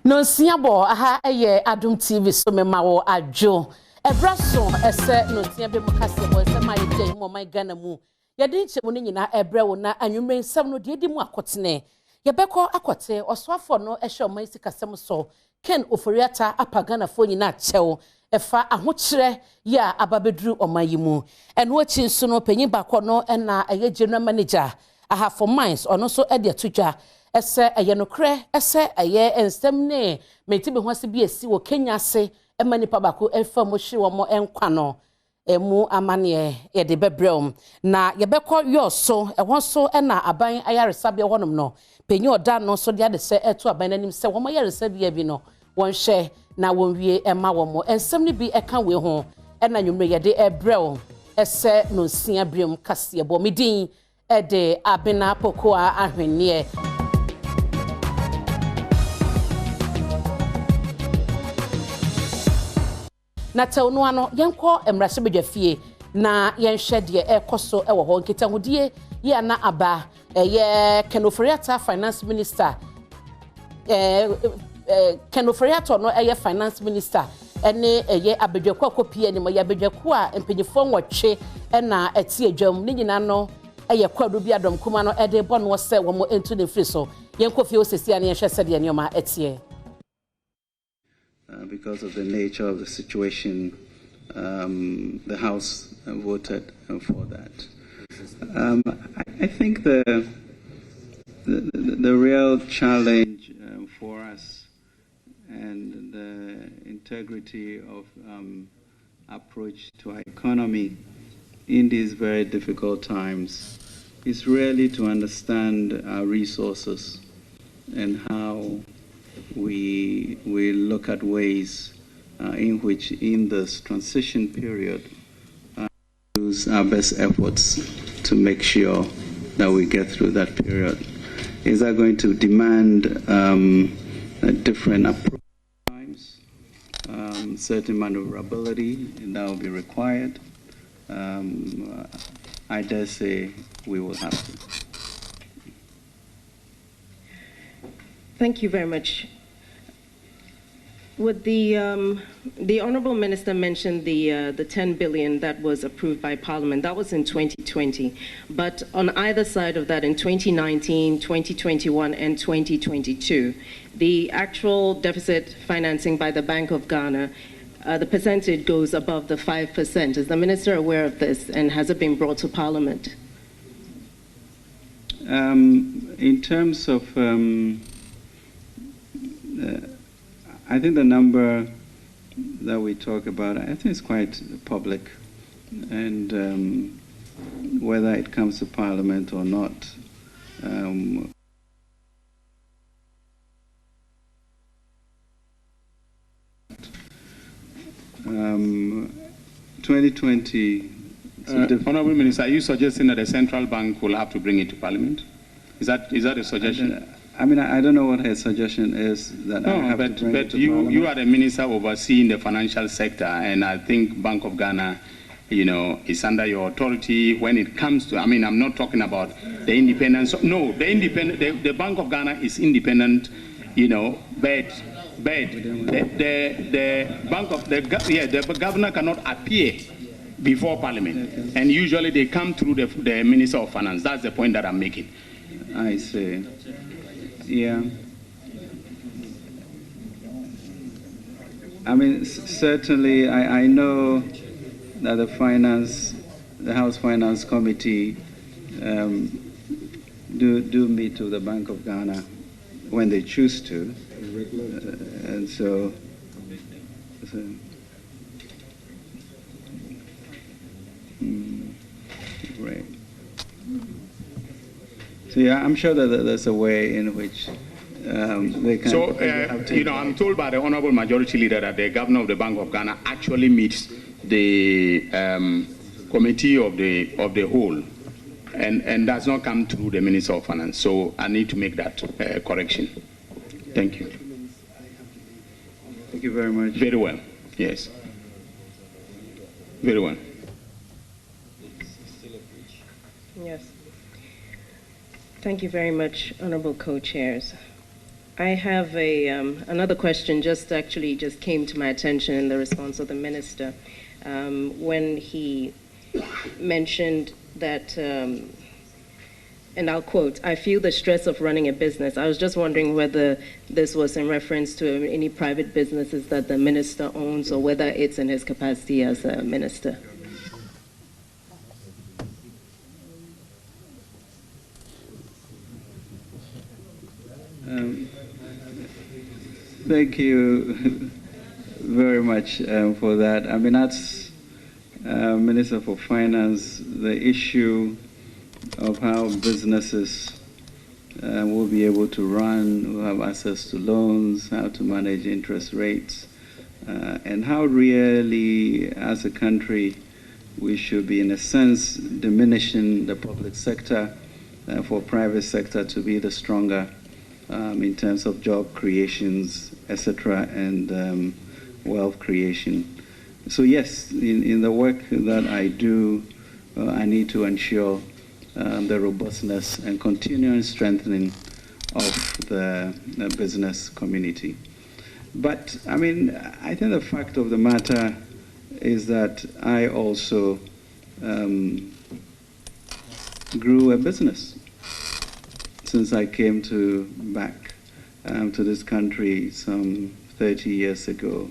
No siabo aha eye Adom TV so me ma wo adwo ebraso ese no tia be mukase bo ese ma ye mo my Ghana mu ye de nchemu no nyina ebre wo na anwumre nsam no de di mu akotene ye beko akote osoafo no ehwe o man sikasem so Ken Oforiata apagana fo nyina chew efa ahokire ya ababedru o man yimu eno achi nso no panyin bako no na eye general manager aha for mines ono so e de atodwa ese eye no kre ese eye ensem ne meti be ho ase bi esi wo Kenya se ema nipa bako efa mo hwe wo mo enkwa no emu amane ye de bebrem na ye beko yo so ehon so na aban ayaresabia honom no penyi oda no so de ade se eto aban nanim se wo mo ayaresabia bi no won hwe na won wie ema wo mo ensem ne bi eka we ho na nwumre ye de ebrel ese no nsia brem kase bo medin ede abena pokoa ahwenie na tewno ano yenko emrase bedwafie na yenhwe de ekoso ewo ho nketahudie ye na aba ye Kenoforiata finance minister Kenoforiata no eye finance minister ene eye abedwaku akopie ni mo ye abedwaku a empenyefo nwotwe na eti adwam ni nyina no eye kwado bi Adom kuma no ede bo no se wo mo entu ne firi so yenko fie osesi ane yenhwe se de ne ma etie. Because of the nature of the situation, the House voted for that. I think the real challenge for us and the integrity of approach to our economy in these very difficult times is really to understand our resources and how we look at ways in which in this transition period use our best efforts to make sure that we get through that period. Is that going to demand a different approach at times, certain maneuverability that will be required? I dare say we will have to. Thank you very much. Would the Honourable Minister mentioned the 10 billion that was approved by Parliament. That was in 2020. But on either side of that, in 2019, 2021, and 2022, the actual deficit financing by the Bank of Ghana, the percentage goes above the 5%. Is the Minister aware of this, and has it been brought to Parliament? In terms of I think the number that we talk about, I think it's quite public, and whether it comes to Parliament or not, 2020. Honourable Minister, are you suggesting that the central bank will have to bring it to Parliament? Is that a suggestion? I mean, I don't know what her suggestion is. That I have to bring it to Parliament. You are the minister overseeing the financial sector, and I think Bank of Ghana, is under your authority when it comes to. I mean, I'm not talking about the independence. No, the Bank of Ghana is independent, but the governor cannot appear before Parliament, and usually they come through the Minister of Finance. That's the point that I'm making. I see. Yeah. I mean, certainly, I know that the House Finance Committee do meet with the Bank of Ghana when they choose to, and so right. So yeah, I'm sure that there's a way in which they can. So I'm told by the Honourable Majority Leader that the Governor of the Bank of Ghana actually meets the committee of the whole, and does not come through the Minister of Finance. So I need to make that correction. Thank you. Thank you very much. Very well. Yes. Very well. Yes. Thank you very much, Honourable Co-Chairs. I have another question just came to my attention in the response of the minister when he mentioned that, and I'll quote, "I feel the stress of running a business." I was just wondering whether this was in reference to any private businesses that the minister owns or whether it's in his capacity as a minister. Thank you very much for that. I mean, as Minister for Finance, the issue of how businesses will be able to run, will have access to loans, how to manage interest rates, and how really, as a country, we should be, in a sense, diminishing the public sector for private sector to be the stronger in terms of job creations, etc., and wealth creation. So yes, in the work that I do, I need to ensure the robustness and continuing strengthening of the business community. But I mean, I think the fact of the matter is that I also grew a business since I came back to this country some 30 years ago.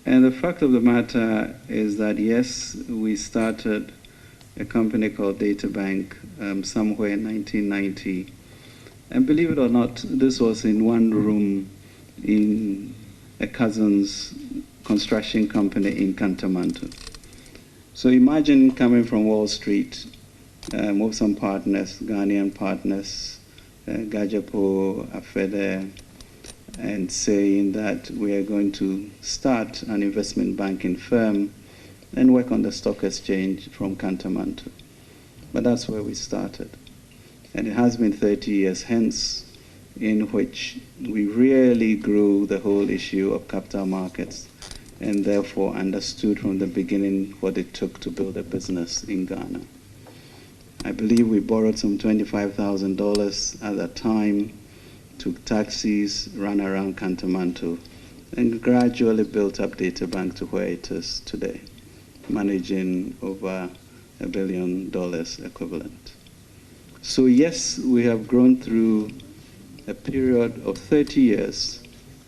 And the fact of the matter is that, yes, we started a company called Databank somewhere in 1990. And believe it or not, this was in one room in a cousin's construction company in Cantamanto. So imagine coming from Wall Street with some partners, Ghanaian partners, Gajapo, Afede, and saying that we are going to start an investment banking firm and work on the stock exchange from Cantamanto. But that's where we started. And it has been 30 years hence in which we really grew the whole issue of capital markets and therefore understood from the beginning what it took to build a business in Ghana. I believe we borrowed some $25,000 at that time, took taxis, ran around Cantamanto, and gradually built up Databank to where it is today, managing over $1 billion equivalent. So yes, we have grown through a period of 30 years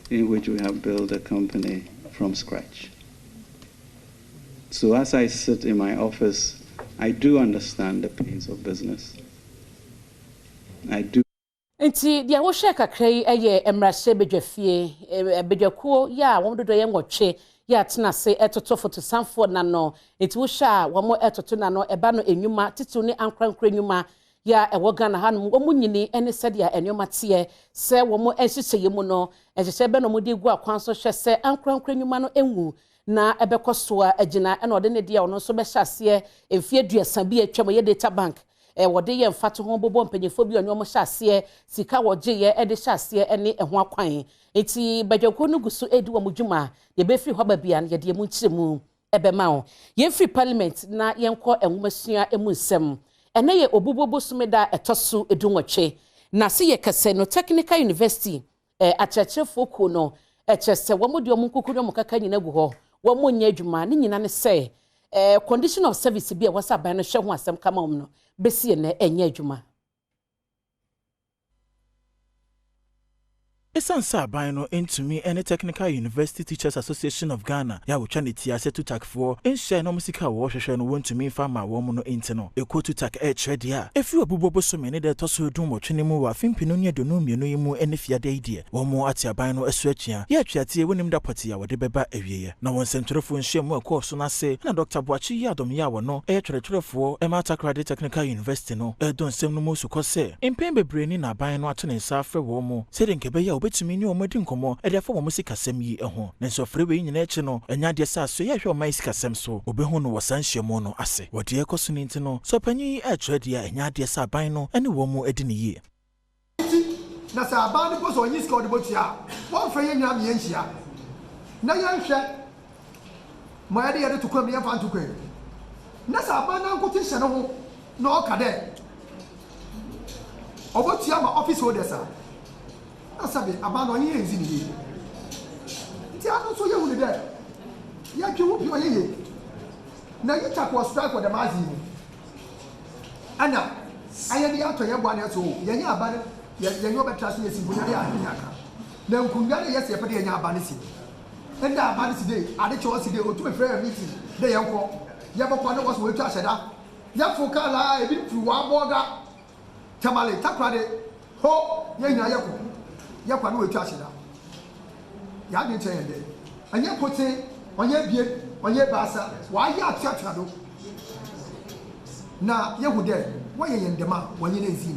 in which we have built a company from scratch. So as I sit in my office, I do understand the pains of business. I do. Nti dia wo hwe kakra yi eye emrahye bedwafie bedwakuo ya wo dodo ye nwotwe ya tena se etoto foto sanfo na no nti wo hwe a wo mo etoto na no eba no enwuma titu ne ankrankra enwuma ya ewo Ghana hanum wo munyini ene sede ya enwuma tie se wo mo enhyehyeye mu no enhyehyeye be no mo de gu akwan so hwe se ankrankra enwuma no enwu na ebekoso a agina ena ode ne dia ono so be hyase emfie duasa bi atwam ye data bank wode ye mfato ho bobo mpanyefo bi onyo mo hyase sika woje ye ede hyase ene eho akwan enti badwako no guso edi wo mudwuma ye be free hoba bia ye de mu nkyiremu ebema wo ye free parliament na ye nko enwomasua emu nsem ene ye obubobo sumeda etoso edunwotwe na se ye kase no technical university achachefo ko no echese wo mo de omu nkukudo mo kaka nyina gu ho wo mo nya adwuma ne nyina ne se condition of service bi e wasa ban no hwe ho asem kama om no besi na enya adwuma. Esansa aban no entumi ene Technical University Teachers Association of Ghana ya wotwa ne tia se tutak for enhye no musika wo hwehwe no wontumi fa ma wo mo no enti no eko tutak chede a efi obubobo so me ne de toso dum wotwe mu wa fimpinu ne adonu mienu yimu ene fiade ide wo mo ati aban no asu atua ya atwatie wonim da poti ya wode beba awieye na won sentrefo nhye mu akọ so na se na Dr. Boachi ya Adom ya wo no twerefo e ma Takrade Technical University no don sem no musu ko se empen bebre ni na aban no ato ne nsa afre wo mo se de nkebe ya betumi ni omadi nkomo edefo wo musika sem yi eho nenso frewe nyina echi no enya de sa so ye hwe o mai sika sem so obehu no wosan hyemu no ase wode ekoso ni nti no so panyi atwede ya enya de sa ban no ene wo mu edi ne yi na sa ban no so onyi sika ode botua won fa ye nyina me yenhia na ye hwe mo ade ye to kwam ye fa to kwam na sa ban na nkote hye no ho na o ka de obotua ma office holders a sabe aba no yen enzi ni nti ano so ye hu ni de ya twe wo bi oyeye na yi chakwa strike for the mazi ni ana aya ni ato ye bua na so ye nya aba ne ye nyo betra so ye si bunya ya nya ka na nkunga ne yes ye pede ye nya aba ne si enda aba ne si de ade che wo si de o tu me frɛ meeting de ye nko ye bokwa ne wo so we tu ahyeda ya foka la e bi tu wa boda tamale takrade ho ye nya ye kwa no we tu ahyeda ya de che ye de anya pote onye bie onye basa wa ya atiatua do na yehu de wo ye yendema wonye ne nzi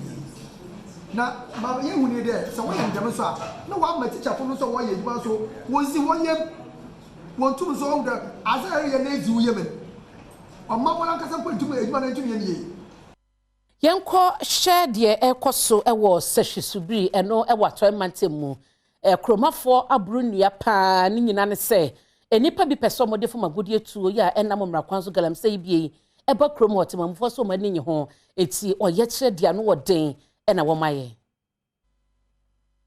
na ma yehu ne de so wo ye ndem so a na wa ma teacher fo no so wo ye djuma so wonzi wonye wontum so wo de azare ye na ezi wo ye men amma wala kasa ko ntum edjuma na ntum ye nie yenko hye de ekoso ewo sehwesubiri eno ewo atoy mantemu kromafo abrunua pa ni nyina ne se enipa bi pese omode fo magudie tuo ya enam mrakwanzo galamsey bie eba krom hotemamfo so mani nyi ho eti oye kire dia no woden ena womaye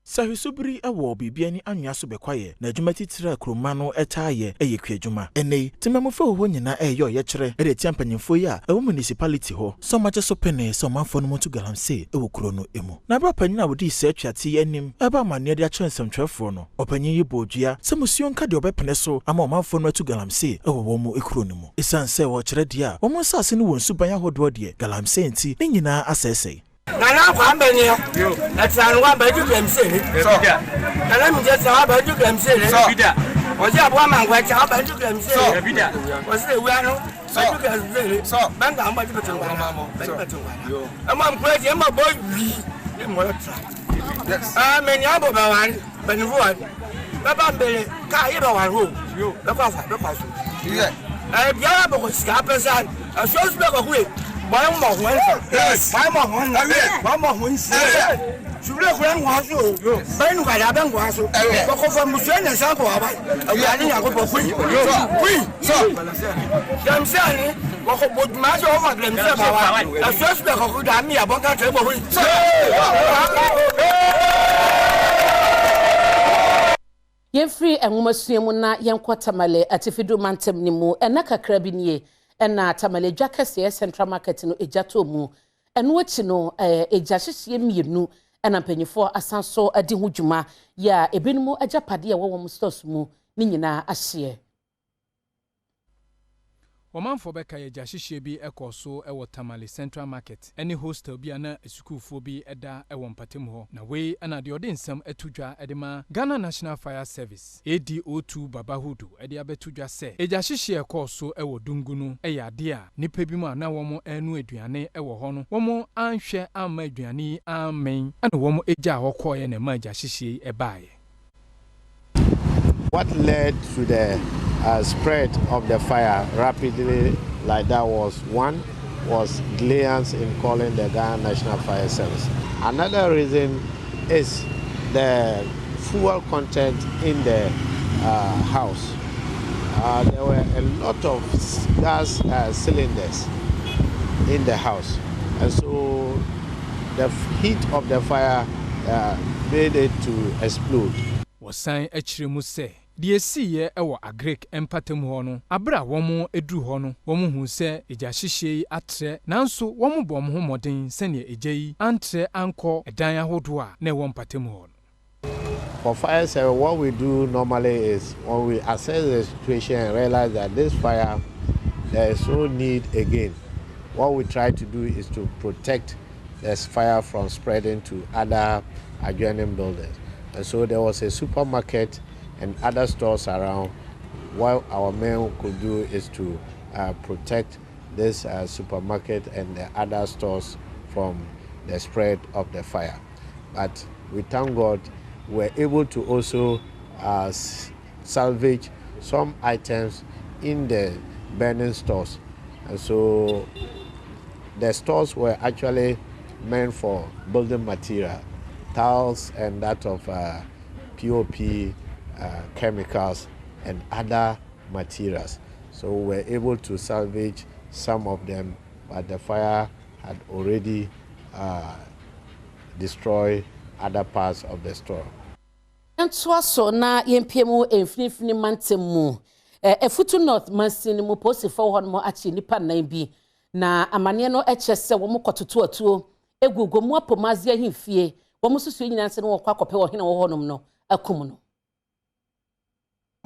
Sahwisubiri ewo bibia ni anwea so bekwaye na adwuma titira kroma no etaaye eyekwa adwuma enei timamfo ho nyina eyo ye kire ede tiampanyimfo ya ewo municipality ho so mache so pene so manfo no motu galamsey ewo kro no emu na bra panyina wodi se atwate anim eba mane de akyensɛmtwefo no opanyin yi bodua se musuo nka de obepene so ama manfo no atu galamsey ewo wo mu ekro no mu esanse wo kire dia wo mo sase no wonsu banya hodo de galamsey nti ne nyina asese Nana kwa mbeni yo. Ati wa baju galamsey. So. Nana mi je sa baju galamsey. So. Bida. Oje abwa mangwa cha baju galamsey. So. Bida. Oje wi ano. Baju galamsey. So. Banga amba ti betu wa mamo. Baju betu wa. Yo. Ama mkweje ama boy wi. Ni mo tra. Yes. Meni abo ba wan. Beni vo wan. Baba mbele ka ye ba wan ho. Yo. Be kwa fa, be kwa so. Yeah. Biara bo ko ska pesan. Aso so be ko hu. Why am I going? Yes. Why am I going? Why am I going? You look when was you? Ben got a bang was you. But for Muslim and Sanko, I didn't go for free. So, I'm saying, what much over themselves? A suspect of who damn me about that table. Yemfree enwomasuemu na yenkwatamale atifidu mantem nimu enaka krabiniye ena tamale dwakase central market no ejato mu eno achi no ejahyehyie mienu ena mpanyifo asanso adi ho dwuma ya ebinumu ajapade ya wo stores mu ni nyina ahye Womanfo beka ye jahyehyie bi ekoso ewo tamale central market any hostel bi ana esukufo bi eda ewo mpatem ho na we ana de ode nsam etudwa edema Ghana National Fire Service ADO2 babahudu ede abetudwa se ejahyehyie ekoso ewo dungunu eyade a nipa bi mu ana womo enu aduane ewo ho no womo anhwe ama aduane amen ana womo eja hokoye na ma jahyehyie ebaye. What led to the spread of the fire rapidly like that was delayance in calling the Ghana National Fire Service. Another reason is the fuel content in the house. There were a lot of gas cylinders in the house, and so the heat of the fire made it to explode. Wasan echiremu se die siye ewo agrek empatem ho no abra womo edru ho no womo hu se ejahyehyie atre nanso womo bom ho modern sene ejei antre anko edan ahodo a na ewo empatem ho no. For fire service, what we do normally is when we assess the situation and realize that this fire there is no need again, what we try to do is to protect this fire from spreading to other adjoining buildings. And so there was a supermarket and other stores around. What our men could do is to protect this supermarket and the other stores from the spread of the fire. But we thank God we were able to also salvage some items in the burning stores. And so the stores were actually meant for building material, tiles and that of POP, chemicals and other materials. So we were able to salvage some of them, but the fire had already destroyed other parts of the store. Ntwa so na yempiemu emfinifini mantemu efutu north mansini mu posifo ho no achi nipa nan bi na amane no echese wo mkototo atuo egugo mu apomazi ahimfie wo mususu nyina nse no wo kwakope wo hena wo honom no akum no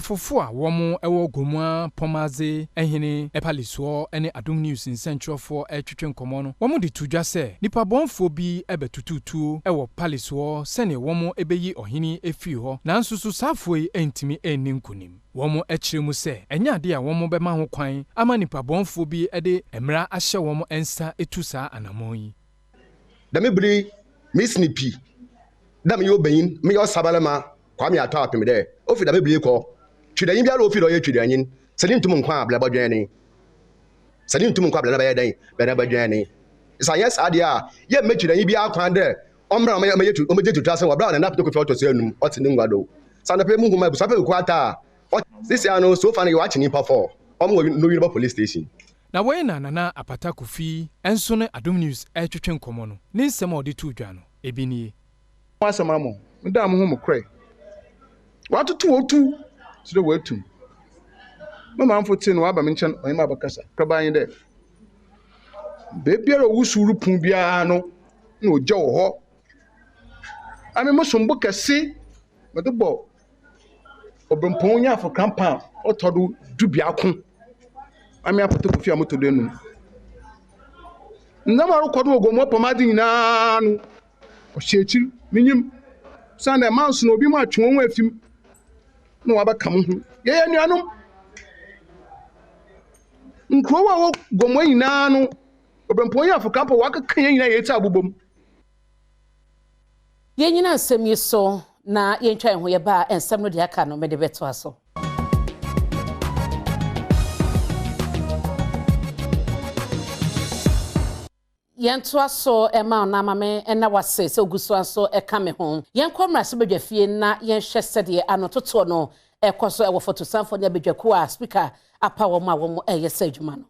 Fufu a womo ewo gomua pomaze ehene epalisuo ene Adom News nsentwofo etwetwe nkomo no womo de tudwa se nipa bonfo bi ebetututu ewo palisuo sene womo ebeyi ohini efi ho nanso so safoi entimi enni nkunim womo ekiremu se enya ade a womo bema ho kwan ama nipa bonfo bi ede emra ahye womo ensa etusa anamon da me bri misnipi da me yo beyin me yo sabalema kwa me ato apem de ofi da me bri ko twidanyin biara ofi do ye twidanyin sadi ntum nkwa abla badwane sadi ntum nkwa abla na bayedan bana badwane isa yes ade a ye me twidanyin biara kwan de omra ma ye tutu ase wa bra na napto ko fi otoso anum otine ngwado sana pe mu huma busa pe ko ata this year no so far na you watch nipa for no Yoruba police station na we na nana apata kofi enso ne Adom News etwetwe nkomo no ni nsem odi tudwa no ebini wasama mo nda mo ho mo kre watutu otu so we tum mama amfoti no aba me nchen oyima abakasa kraban de be biara wusuru pun bia no na oje wo ho ame mo sombo kase medebo obrempon nya afo kampa otodo dubia ko ame apoto kofi amoto de nu ndama rokodo ogomo pomade nyina no o hyechi minyim sanda manso no obi ma atwon won afim no wabaka mo hu ye nuanom nkrowa wo gomo nyina no obrempon nya afo kampa wakaka nyina ye ta abobom ye nyina nsem yiso na ye ntwa ho ye ba ensem no de aka no me de beto aso Yanto aso ema na mame ena wase se oguso aso eka me ho yenkomra se bedwafie na yenhwe sede anototo no ekoso ewo fotosanfo na bedwaku a speaker apa wo ma wo eyese adwuma no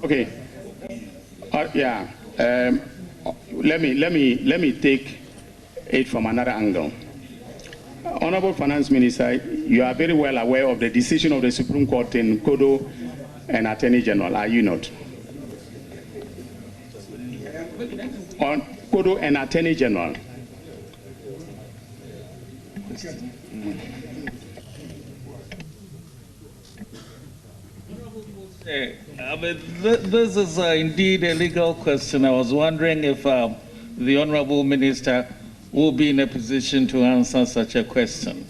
Okay. Yeah. Let me take it from another angle. Honorable Finance Minister, you are very well aware of the decision of the Supreme Court in Kodo and Attorney General, are you not? On Kodo and Attorney General. This is indeed a legal question. I was wondering if the Honorable Minister will be in a position to answer such a question.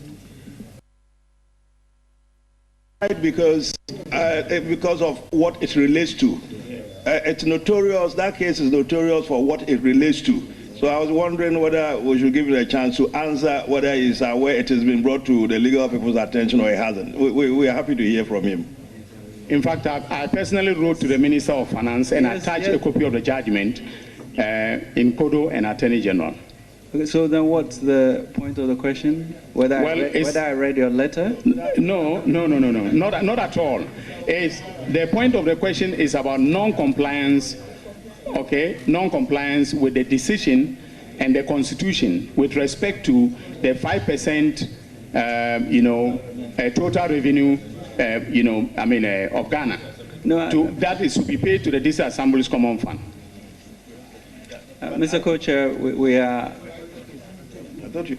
Because of what it relates to. It's notorious, that case is notorious for what it relates to. So I was wondering whether we should give him a chance to answer whether he's aware it has been brought to the legal people's attention or it hasn't. We are happy to hear from him. In fact, I personally wrote to the Minister of Finance and attached a copy of the judgment in Kodo and Attorney General. Okay, so then what's the point of the question? Whether I read your letter? No, not at all. The point of the question is about non-compliance, okay, non-compliance with the decision and the Constitution with respect to the 5%, total revenue, of Ghana. That is to be paid to the District Assembly's Common Fund. Mr. Co-Chair, we are... I thought you...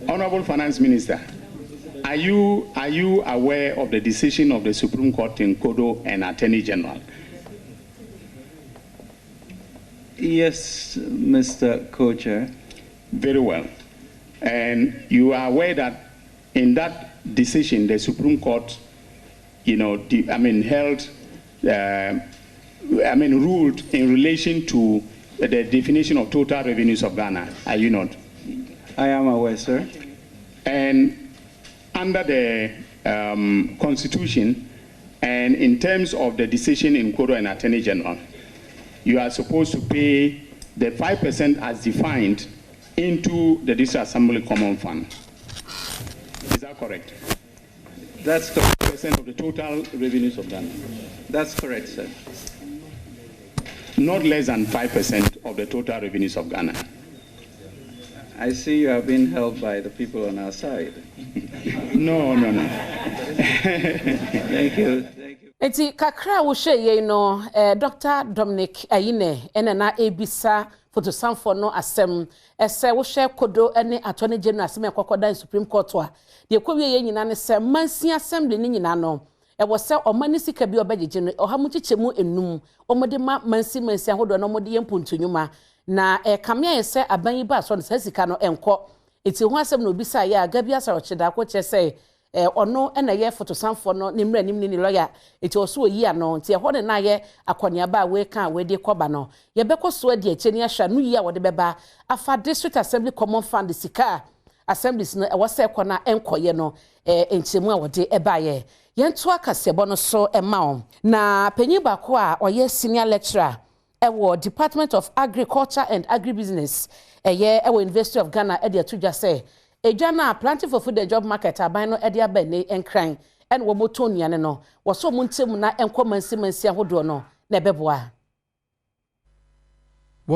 Honorable Finance Minister, are you aware of the decision of the Supreme Court in Kodo and Attorney General? Yes, Mr. Co-Chair. Very well. And you are aware that in that decision, the Supreme Court, ruled in relation to the definition of total revenues of Ghana. Are you not? I am aware, sir. And under the Constitution, and in terms of the decision in Kodo and Attorney General, you are supposed to pay the 5% as defined into the District Assembly Common Fund. Is that correct? That's correct. 5% of the total revenues of Ghana. That's correct, sir. Not less than 5% of the total revenues of Ghana. I see you have been helped by the people on our side. No. Thank you. Eti kakra wo hwe ye no Dr. Dominic Ayine na ebisa fotosanfo no asem ese wo hwe kodo ne attorney general asem ekokoda Supreme Court a de kowie ye nyina ne se mansi assembly ni nyina no e wo se omani sika bi obagege no ohamuchichemu enum omode mansi ahodo no omode yempuntunyuma na kamia ye se aban yi ba so no sika no enko eti ho asem no obisa ye aga bi asa ocheda ko che se ono na ye fotosanfo no ne mra nim ni lawyer eti oso yi ano nti ho ne na ye akonia ba we kan we de koba no ye bekoso adi echeni ahwa no yi a wode beba afa District Assembly Common Fund sika assemblies no wose kona enkoye no enchemu a wode eba ye yento akasebo no so ema na panyi ba ko a oye senior lecturer ewo Department of Agriculture and Agribusiness ewo University of Ghana e de atudwa say Ejana planting for food the job market aban no e de abane enkran en wo motonia ne no wo so muntem na enkomansi ahodo no na ebeboa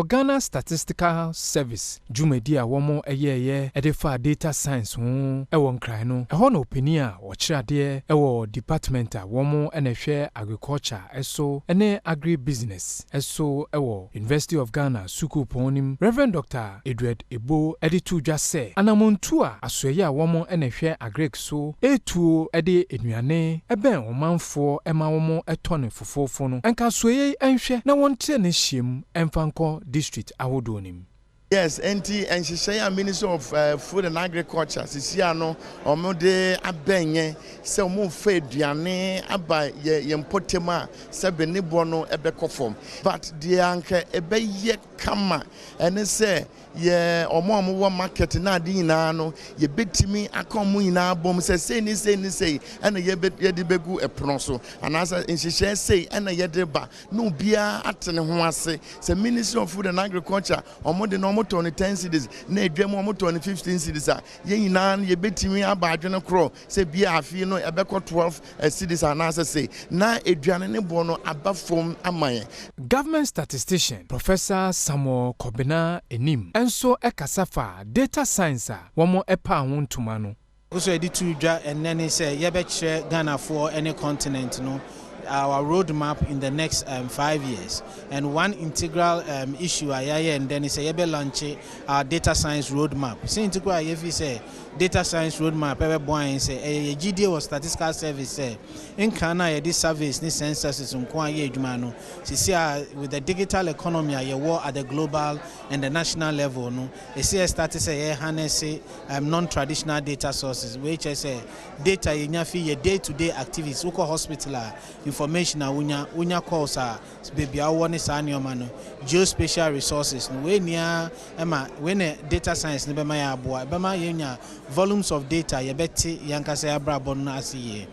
Ghana Statistical Service Jumedi a womo eyeye edefa data science ho ewo nkran no eho na opini a wo kirade ewo department a womo enehwe agriculture eso ene agribusiness eso ewo University of Ghana suku ponim Reverend Dr. Edward Ebo editu dwa se anamontu a asoye a womo enehwe agric so etuo ede enuane eben omanfo ema womo etone fofofo no enka soye enhwe na wonte ne hiem emfanko district ahodonim. Yes, NT and Shishaya Minister of Food and Agriculture, Sisiano, or Mode Abenye, so move fed Diane, Abba Yempotema, Sabenibono, Ebecofom. But the anchor ebe ye kama, and they say, ye or more market na dinano, ye bit me a comuna bomb, say, and a yebet yedibegu a pronoso, and as in Shisha say, and a yedeba, no beer at Tenhuase, the Minister of Food and Agriculture, or more than normal 10 cities, ne dwemo mo 15 cities a ye nyina ye betimi abadwene kro se bia afi no ebeko 12 cities anasa say na eduane ne bo no abafom amaye. Government statistician Professor Samuel Kobina Enim enso ekasafa data science a womo epa ho ntuma no also editu dwa enene say ye be kire Ghana for any continent no our roadmap in the next 5 years, and one integral issue and then is a launch our data science roadmap. Say integral if say data science roadmap every say GDA or statistical service say in Ghana this service this census is with the digital economy you war at the global and the national level no they started say harness non-traditional data sources which is data in your day-to-day activities local hospital information unya calls baby awone sanioma no geospatial resources no we nia ema when data science ne bema ya aboa bema yenya volumes of data ye beti yankasa ya brabo no asiye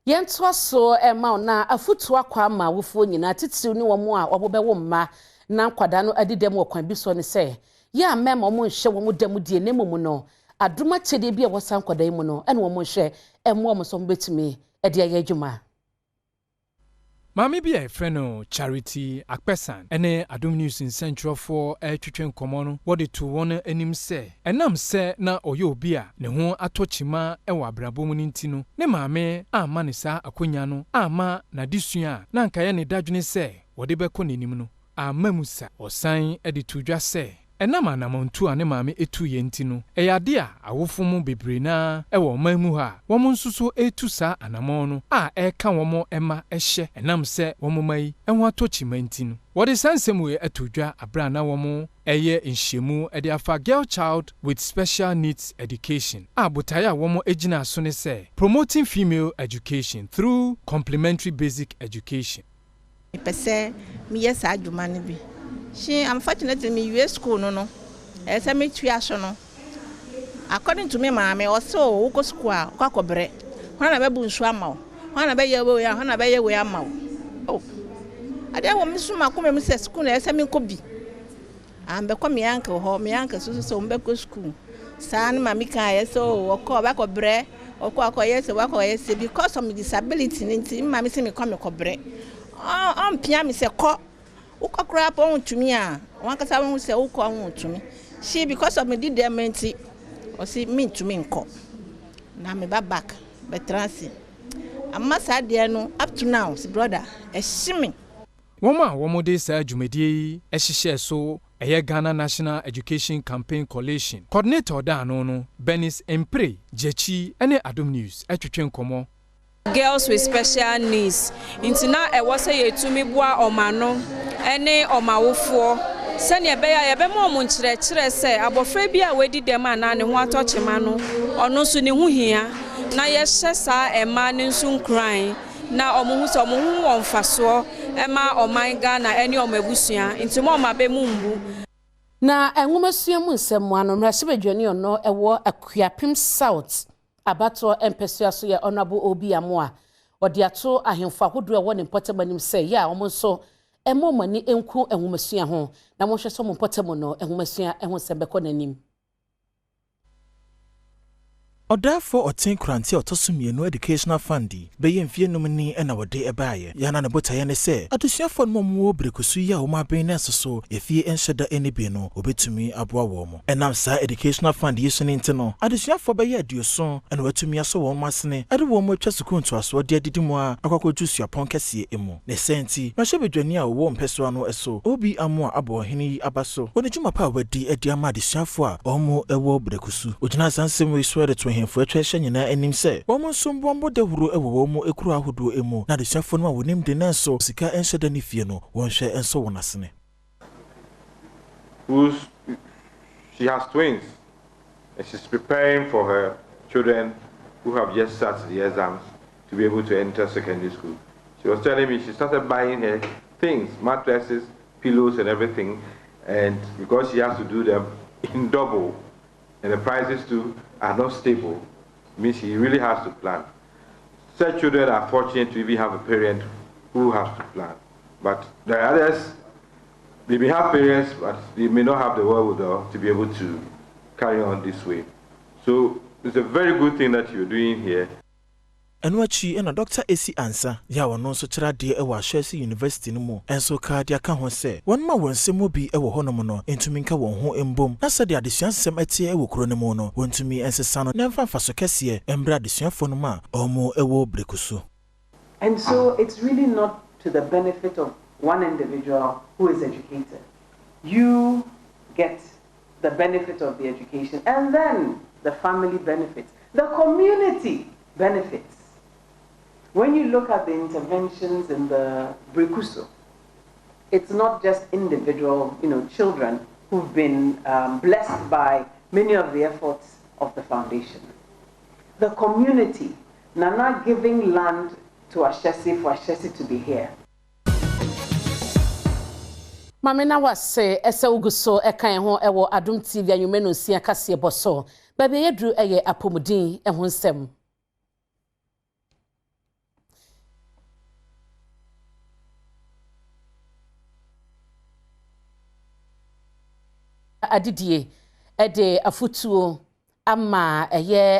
yentwa so ema na afutu akwa ma wofo nyina titiw ni womo a obobewo mma na kwada no adidem okwan bi so ne se ya mema omo nhye womo dam die ne momu no adoma chede bi e wosan kwada yi mu no ene womo nhye emo omo so betimi e de ya adwuma. Mami bi a friend Charity Akpesan ene Adom News in Central for twetwen komono what to one anim say enam say na oyo obi a ne ho atochima ewa abrabo mu ntino ne maame ama ne sa akonya no ama na disua na nkaye ne dadwene say wode beko nenim no ama musa osan edi tudwa say enam anamontu ane maame etu yenti no eyade a awofo mu bebre na ewo mamu ha wo mo nsuso etu sa anamon no a eka wo mo ema ehye enam se wo mo mai enho atochi manti no what is ansem we atodwa abra na wo mo eye nhyiemu e de afa girl child with special needs education abotaya wo mo egina so ne se promoting female education through complementary basic education. Pese mi yes adwuma ne bi. She unfortunately me US school no. Ese me twa so no. According to me maame also wo go school a kwakobre. Hwana be bu nsu ama wo. Hwana be ye we ya, hwana be ye we ama wo. Oh. Ade wo me so makoma me se school na ese me ko bi. Ambe ko me yanka ho, me yanka so mbe ko school. Sa na mami kan ye so wo ko ba ko bre, wo ko akoyese wa ko yese because of my disability nti mami se me ko bre. Pia me se ko ukokra po untumi a wankasa won se ukọ untumi she because of me did them menti o si me ntumi nko na me back betrance amma sadie no up to now si brother ehimi woma womode sa adwumadie ehihye so eye Ghana National Education Campaign Coalition coordinator da no Benis Empre Jechi ene Adom News atwetwe nkomo girls with special needs intina e wose yetumi bua omano ene omawofo sene beya ye be mo mo nkyerɛkyerɛ sɛ abofra bi a wedi dem ana ne ho atɔkyema no ɔno so ne ho hia na ye hyɛ saa ema ne nso nkran na ɔmo hu sɛ ɔmo hu wɔ mfasoɔ ema ɔman Ghana ene ɔmabusua intimo ɔmabe mu mbu na enwomesua mu nsɛm ano mrahye ɔno ɛwɔ Akuapem South abato empesua so ye honorable Obi Amoa odi ato ahemfo ahodo e woni mpotemanim se ya omo nso emomani enku enwomesua ho na mo hwe so mo mpotemo no enwomesua ehun sembeko nanim Odafo otin kranti otosumienu educational fundi beye mfie numni ena wode ebaye yana na botaye ne se adusuafo no mo brekusu ya o ma ben na soso yefie enhyeda enibi no obetumi aboa wo mo enam sa educational fund yesu ne ntino adusuafo beye aduoso ena watumi aso wo masene ade wo mo atwa sukuntu aso de adidimu a akwakoju suapon kese emu ne senti ma hwebedwani a wo mpeso no eso Obi Amoa abo hini abaso woni juma pa wadi adi ama adusuafo a omo ewo brekusu ogina sansem we so de for atwa nyina anim se wo nsombo de huru ewo mo ekuru ahodo emu na de hwafo no a wonim de nanso sika enhyeda ne fie no wonhwe enso wonasene she has twins and she's preparing for her children who have just sat the exams to be able to enter secondary school. She was telling me she started buying her things, mattresses, pillows and everything, and because she has to do them in double and the prices too are not stable, means she really has to plan. Such children are fortunate to even have a parent who has to plan. But there are others, they may have parents, but they may not have the wherewithal to be able to carry on this way. So it's a very good thing that you're doing here. Enwachi ena Dr. AC Ansa ya wono so kira de e wa Shesi University no mu enso ka de aka ho se won ma wonsem obi e wo honom no entumi nka won ho embom na se de adesuansem atie e wo kro ne mu no wontumi ensesa no na mfa so kese embra adesuafo no ma omo e wo brekusu. And so it's really not to the benefit of one individual who is educated. You get the benefit of the education and then the family benefits, the community benefits. When you look at the interventions in the Brekuso, it's not just individual, children who've been blessed by many of the efforts of the foundation. The community, Nana giving land to Ashesi for Ashesi to be here. Mamina wase ese uguso ekan ho ewo Adom TV anwume no nsia kase boso ba be yedru eye apomudin ehun nsem adidie ede afutuo ama eye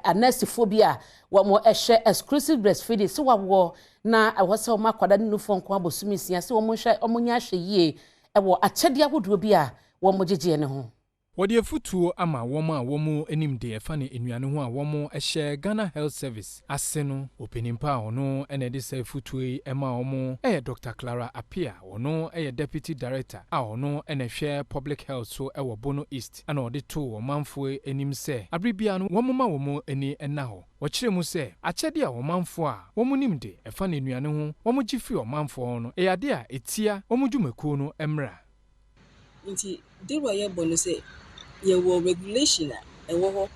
anasifobia wo mo ehye exclusive breastfeeding so wawo na awose o makwada nu fonko abosumi sia se wo mo hye omunya hye yie ewo akyede ahodo bi a wo mo gyegye ne ho. Wodi efutuo ama womo a womo enim de efa ne enuane ho a womo ehye Ghana Health Service ase no openimpa ono ene de se futue ema womo Dr. Clara Apia ono Deputy Director a ono ene hwe Public Health so ewo Bono East ana ode to womanfo enim se abribia no womo ma womo eni ena ho wɔkyerɛ mu sɛ akyɛde a wɔmanfo a wɔmunim de ɛfa ne nuane ho wɔmugyifi wɔmanfo no ɛyade a etia wɔmudwumakuo no emra nti de wa yɛ bɔ no sɛ yɛwɔ regulation a ɛwɔ hɔ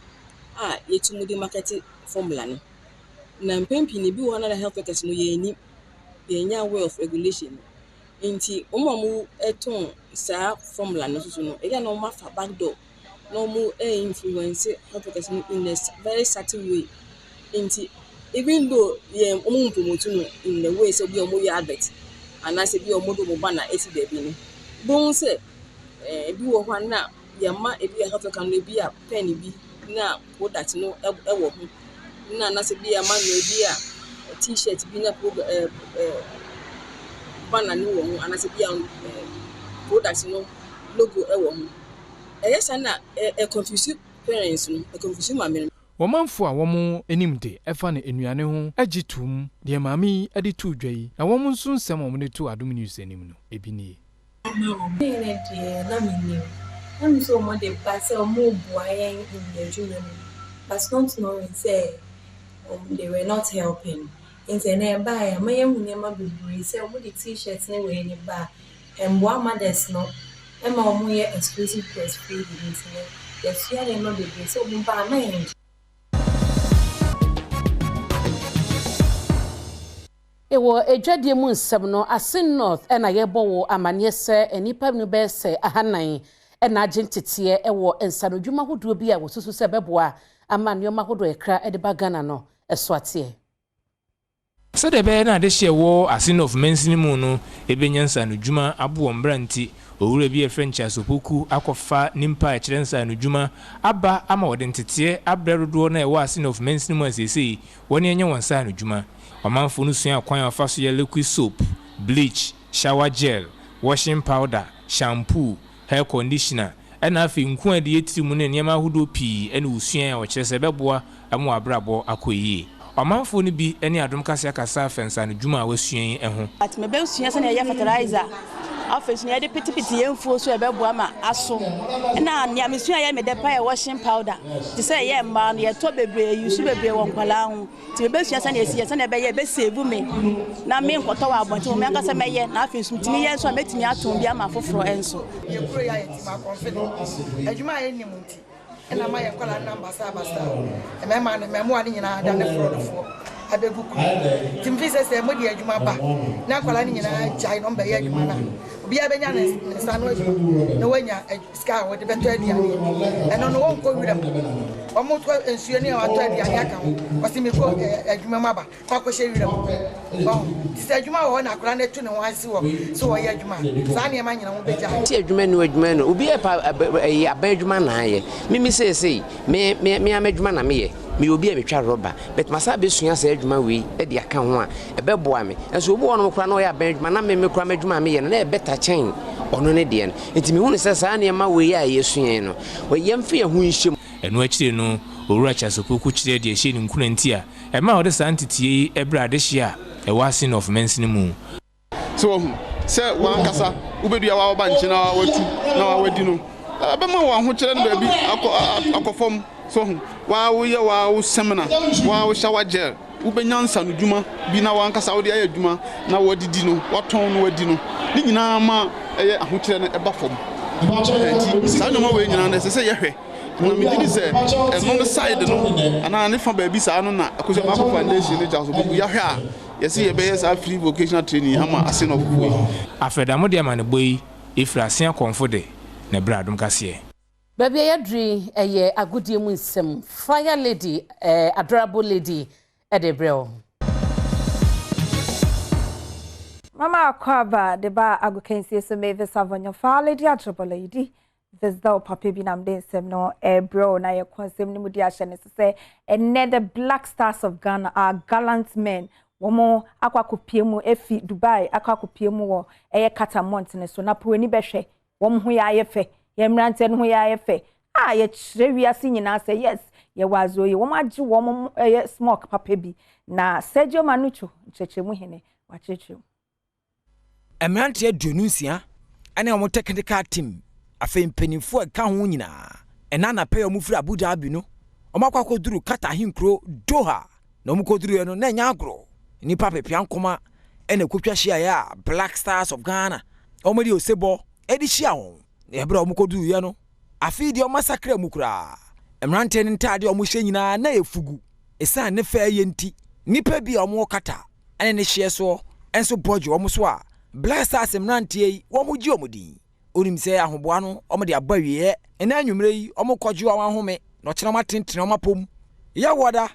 a yɛtumu de market formula no na mpempi ne bi wɔ na health workers no yɛni yɛnya way of regulation nti mu ɛton saa formula no so no ɛyɛ na ɔma fa backdoor na influence health workers no in a very certain way. Even though promote in the way so be a advert and I say be a model banner 80 baby. Don't say do one now, Yama, if you have to can be a penny be now, what that's no ever. Now, say be a man, be a t shirt, be a banner no, and I say be a what that's no logo ever. Yes, and a confused parents, a confused mammy. Womanfo a womo enim de efa ne enuane ho agitum de maami ade tu dwai na womo nso nsem omo ne to Adom News enim no ebini I'm so more the pass or more boying in the junior, but not knowing say they were not helping. In the nearby, my young never be sell with the t-shirts anyway in the bar, and one mother's no, and more exclusive breastfeeding. Yes, you are not be so by my Ewo ejwadie mu nsem no Asin North na yebo wo amane se enipa no be se ahanan na agentete ewo ensanodwuma hodo bi a wosusu se beboa amane ma hodo ekra de bagana no esoate so de be na de hye wo Asin of Mensinimu no ebenya nsanodwuma abo mbranti owura bi French asopoku akofa nimpa ekirensa nodwuma aba ama wode ntete abrerodo na ewo Asin of Mensinimu asese woni enye wonsa nodwuma Wamanfo no sua kwan afa so ye liquid soap, bleach, shower gel, washing powder, shampoo, hair conditioner, ena afi nku ade etiri mu ne niam ahodo pii ene usua a wo kyerese beboa amu abrabo akoyie. Wamanfo no bi ene Adom kase akasa afensa no dwuma a wasuan eho. At me be usua se na ye fertilizer. Afes na ye de pitipiti yemfuo so ebeboa ma aso. Na niam sua ye me de pa washing powder. Ti say ye mba no ye to bebre yusu bebre won kwala ho. Ti be sua se na esi se na be ye be save me. Na me nkoto wa abonti mo me anga se meye na afes mtimi ye so metimi aton bia ma foforo enso. Ye kuro ya yeti ma confident. Adwuma ye ni munti. Na ma ye kwala na basa e me ma ne memo ani nyina da ne foro abeguku timfise se modi adwuma ba na kwala ni nyina jai no mbe ye adwuma na obi abenya ne sanu adwuma na wanya ska wo de beto aduane eno no won ko wiram omo to ensuo ni wa to aduane aka ho wasimi ko adwuma maba kwa ko hye wiram ti adwuma wo na kwala na tu ne ho ase wo so wo ye adwuma sa ne ma nyina ho beja ti adwuma no obi e pa adwuma na aye mimi sei me amadwuma na me mi obi a metwa roba bet masa be sua sa adwuma wi e de aka ho a ebeboa me enso obi wono kra na oya ban adwuma na me kra madwuma me ye na e beta chain ono ne de no enti me hu ne sa ne ma we ya yesuan no we yemfe ye hu nhyem eno akire no owura chasopoku kire de hye ni nkuna nti a e ma ode sa ntitie ebra de hye a e Asin of Mensinimu so se wan kasa ubedua wa ba nchi na watu na wa wadi no ba ma wa ho kire no ba bi akofom so wa wo ye wa wo semina wa wo shower gel ubenya nsanu dwuma bi na wa nkasa wo de aye dwuma na wo didi no waton no wadi no ni nyina ma eye ahokire no eba fom sa nyoma we nyina na se ye hwe na mi didi se no the side no ana ne fa ba bi sa no na akoso ma foundation ne jaso bu ya hwe a yesi ye be yes free vocational training ama Asin of boy afeda mo de amane boy ifra asia konfode na bra Adom kase Baby Yadri eye agudie mu nsem fire lady adorable lady edebrel Mama akwaba de ba agukensie so me vesavonyo fire lady adorable lady vesda papa bi nam de nsem no bro na ye konsem ni mudi ahye ne se the Black Stars of Ghana are gallant men womo akwakopie mu efi Dubai akwakopie mu wo eye Catamount ne so na poani behwe wom ho ya yefe Yemrante no ya yefe ye chere wiase nyina say yes ye wazo ye wom age wom smoke papa bi na Sergio Manucho nchechemu hene wa chechemu Emerante Dununsia ane omo technical team afa mpanimfo ka ho nyina ena na pay omo firi Abu Dhabi no omo akwakoduru kata hinkro Doha na omo koduru no na nya agro ni papa piankoma ene kwotwa hia ya Black Stars of Ghana omo di osebo edi hia ho e bra omo koduru ye no afi di omo sakra mukura Emerante ntade omo hye nyina na efugu esan ne fa ye nti nipa bi omo kata ene ne hye so enso bojo omo so a Black Stars Emerante yi omo gi omo din onim se ahoboa no omo de abawie ena anwumre yi omo kwoju awan home no kyena matentene omo pom ya woda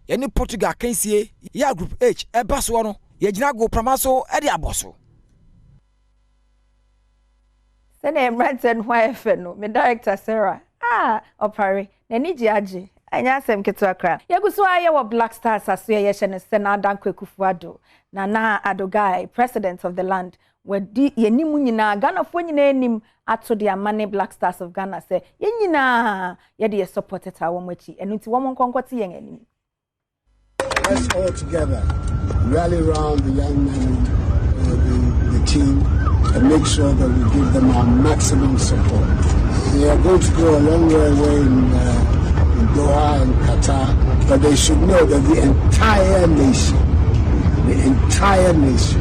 ye ni Portugal kansie ya group H ebaso no ye gina go pramaso e de aboso sene Emerante nwa efe no me director Sarah opare na ni ji age anya asem keto akra yeguso aye wo Black Stars aso ye hye ne Senada Kwekufuado na Adogai president of the land wedi yenimu nyina Ghana fo nyina enim ato de amane Black Stars of Ghana say ye nyina ye de support it awon machi enu nti won konkote yen anim. Let's all together rally around the young men, the team, and make sure that we give them our maximum support. They are going to go a long way away in Doha and Qatar, but they should know that the entire nation,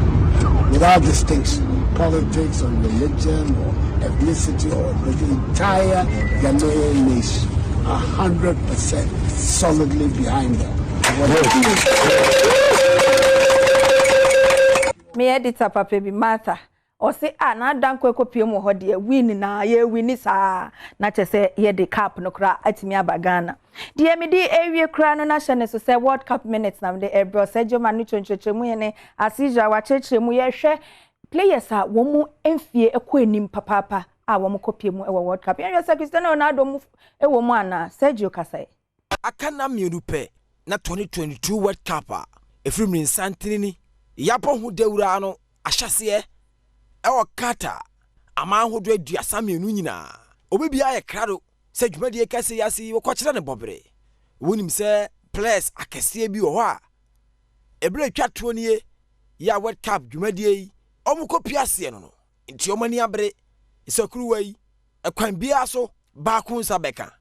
without distinction, politics or religion or ethnicity, or the entire Ghanaian nation, 100% solidly behind them. Me editor papa bi Martha o se na dan kwekopie mu ho de win na ye win sa na chese ye de cup no kra atimi abagana de me di ewie kra no na hye so say World Cup minutes na de ebro Sergio Manucho nchechemu ye ne asija wa chechemu ye hwe players a wo mu emfie ekoanim papapa a wo mu kopie mu e World Cup ye say Cristiano Ronaldo mu e wo mu ana Sergio Kasai akana mirupe na 2022 World Cup a efrim nsantini yapo hu dewura no ahyase e Kata ama hodo aduasa mienu nyina obibia ye krado se dwumadi kase yase wo kwakira ne bobre wonim se players akese bi wo ho a ebre twato nie ya World Cup dwumadi yi omukopiase no nti omani abre isakuru yi ekwan bia so ba ku nsa beka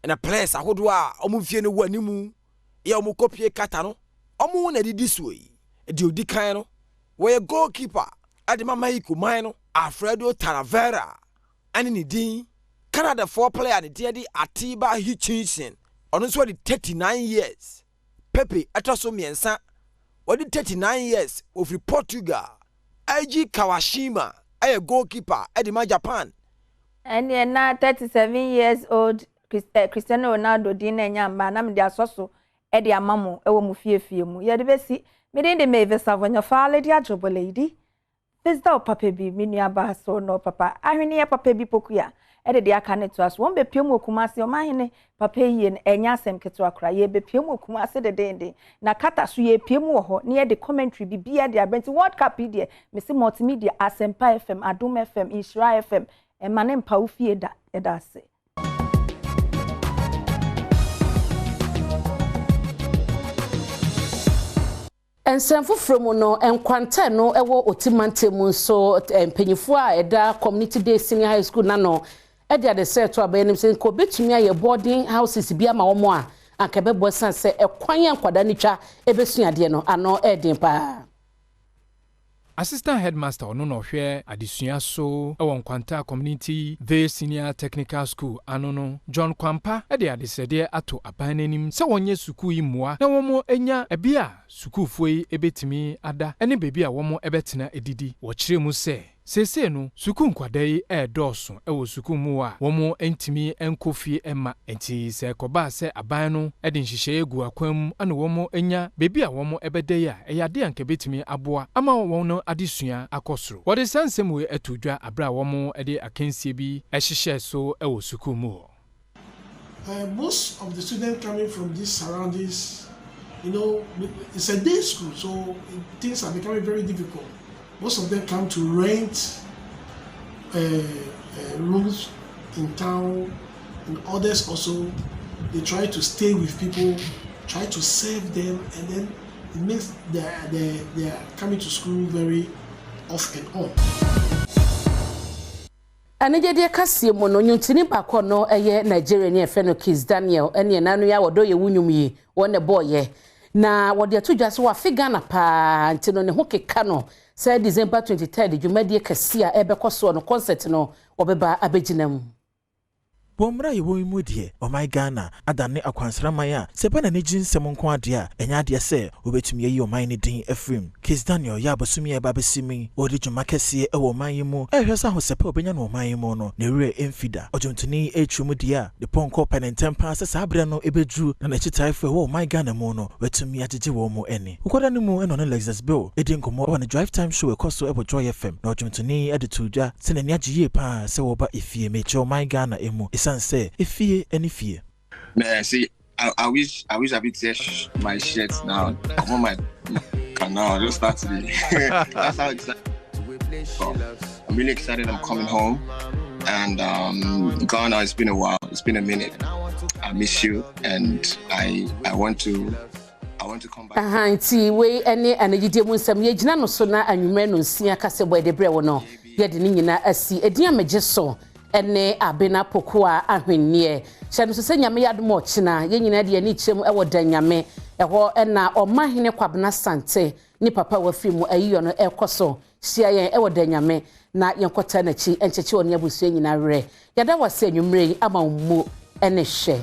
na players ahodo a omufie ne wanimu ya omukopie kata no omu na didi suoi di odikan no wo goalkeeper Adima Ikumaino, Alfredo Talavera, and in the Canada 4 player, the Daddy Atiba Hitchinson, on also the 39 years. Pepe Atasomi and Sa, what the 39 years of Portugal, IG Kawashima, a goalkeeper, Edima Japan. And you're now 37 years old, Cristiano Ronaldo, Dina Yamba, Nam de Asoso, Eddie Amamu, Ewo Mufie Fiumu, Yadivesi, Midin de Mavis Savanya Fale, the Ajobo lady. Visitor papa bi minua ba so no papa ahwene ya papa bi pokuya e de aka ne to aso won be piem okumase o mahene papa yi en enya asem keto akra ye be piem okumase de dende na kata so ye piem wo ho ne ye de commentary bi bia de abenti World Cup de mesi multimedia Asempa FM Adom FM Inshira FM e mane mpa wo fie da e da ase Ensanfufremu no enkwanta no ewo otimantemu so empanyifo a eda community day senior high school na no e dia de set to abayenim se ko betumi aye boarding houses bia ma wo a anka bebo san se ekwan yankwada nitwa ebesuade no ano edin pa Assistant Headmaster ono no hwe adesua so ewon kwanta community the senior technical school anono John Kwampa e de adesede ato aban nanim se wonye suku yi mua na womo enya ebia sukuufo yi ebetimi ada ene bebi a womo ebetena edidi wo kire mu se no suku nkwada yi doso ewo suku mu a womo entimi enkofie ema enti se koba se aban no ede nhihye egu akwam ana womo enya bebi a womo ebede ya eyade anka betimi aboa ama wono adesua akosoro wo de sansem we atudwa abra womo ede akansie bi ehihye so ewo suku mu most of the students coming from these surroundings, you know, it's a day school, so things are becoming very difficult. Most of them come to rent rooms in town and others also, they try to stay with people, try to serve them, and then it makes they are coming to school very off and on. Anije de kase mo no nyuntini bakọ no eye Nigeria ne efe no Kiss Daniel ene nanu ya wodo ye wunwum yi wone boye na wode atudwa so wa figa na pa ntino ne ho keka no say December 23rd dwumadi kase a ebekoso no concert no obeba abeginam Bomra ye wo mu de o my Ghana adane akwansramaya sebe na ne ginsem nko ade a enya ade se obetumi yi o my ne din afrim Kiss Daniel ya bosumi e babesimi odi dwuma kese e wo man mu ehwesa ho sepe obenya no man mu no ne re enfida ojuntuni etwum de a de ponko penentem se sabre no ebedru na na chitaifu wo my Ghana mu no wetumi agege wo mu ene ukoda ne mu eno ne Lexus Bill edi nkomo o ne drive time show ekoso ebo Joy FM na ojuntuni ede tudwa se na ni agiye pa se wo ba efie meche o my Ghana emu say if any fear. Man, see, I wish I could test my shirt now. I'm on my canal. Just start today. That's how excited. I'm really excited. I'm coming home, and Ghana. It's been a while. It's been a minute. I miss you, and I want to come back. Nti we any anagide mu nsam ye gina no so na anwumre no nsia kase boy de bre wo no ye de ni nyina asi edian megye so ene abena pokoa ahwennie hye no se nyame yadom ochina ye nyina de ani kyem e woda nyame eho na omahene kwabena sante ni papa wafi mu ayiyo no ekoso hia yen e woda nyame na yenkota na chi encheche oni abusu nyina re yada wase anwumre ama mu ene hye